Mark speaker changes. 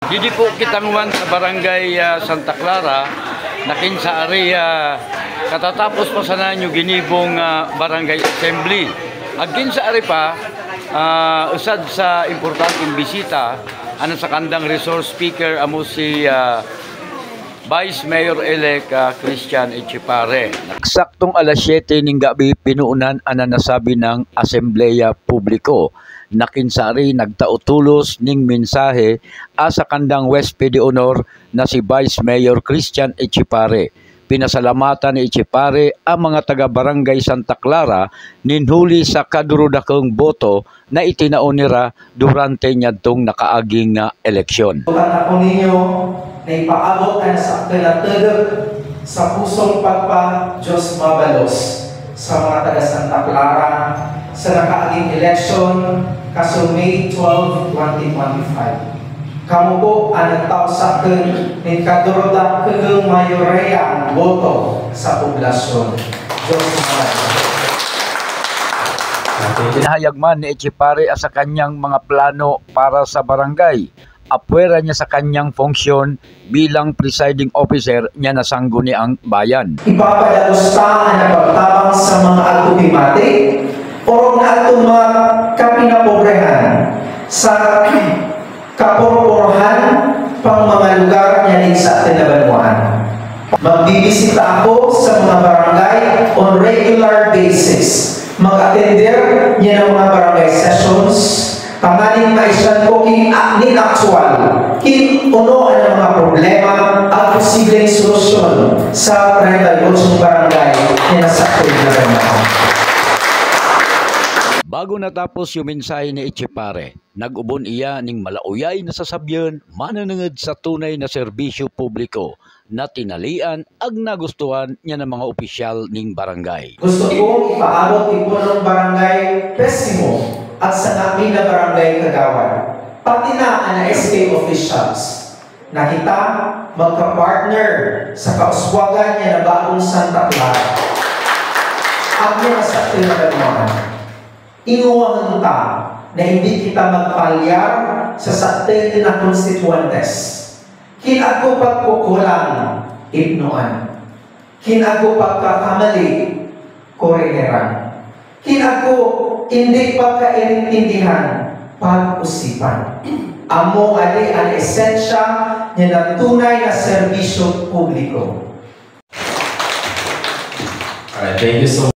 Speaker 1: Didi po kitangwan sa barangay Santa Clara na kinsa ari katatapos pa sana nyo ginibong barangay assembly. Ag kinsa ari pa usad sa importanteng bisita ano sa kandang resource speaker amo si Vice Mayor-elect Christian Echepare. Saktong alas 7 ning gabi pinuunan ana nasabi ng Asembleya Publiko. Nakinsari nagtautulos ning mensahe sa kandang West PD Honor na si Vice Mayor Christian Echepare. Pinasalamatan ni Echepare ang mga taga-barangay Santa Clara ninhuli sa kadurudakong boto na itinaon nila durante nyadtong nakaaging eleksyon.
Speaker 2: Ako ninyo na ipaabot ang sa kinatagag sa pusong pagpa Diyos mabalos sa mga taga Santa Clara sa nakaaging eleksyon kaso May 12, 2025. Kamu po ang nagtausakan ng kadurodak kagang mayoreya ang boto sa poblasyon. Diyos mabalos.
Speaker 1: Pinahayag man ni Echepare sa kanyang mga plano para sa barangay. Apwera niya sa kanyang funksyon bilang presiding officer niya na sangguni ang bayan.
Speaker 2: Ipapadalusta ang pagtabang sa mga altumimate o na mga kapinapobrehan sa kaporporhan pang mga lugar niya sa tinabanwaan. Magbibisita ako sa mga barangay on regular basis. Mag-attender niya ng mga barangay sessions. Pangaling maisyan ko kin actual. Kin uno ang mga problema at posibleng solusyon sa 38 barangay na nasa tinabanwaan.
Speaker 1: Bago natapos yung mensahe ni Echepare, nag-ubon iya ning malauyay na sasabyan mananangad sa tunay na serbisyo publiko na tinalian ag nagustuhan niya ng mga opisyal ning barangay.
Speaker 2: Gusto ko ipaabot ipo ng barangay Pessimo at sa namin na barangay Kagawan, pati na ang SK officials na kita magka-partner sa kauswagan niya na bagong Santa Clara. At niya sa tinagawa. Inuwahan ta na hindi kita magpalyar sa sakte na konstituentes. Kinago pagkukulang, ignoan. Kinago pagkakamali, koreheran. Kinago hindi pagkainintindihan, pag-usipan. Amo ali ang esensya niya na tunay na serbisyo publiko.
Speaker 3: Alright, thank you so much.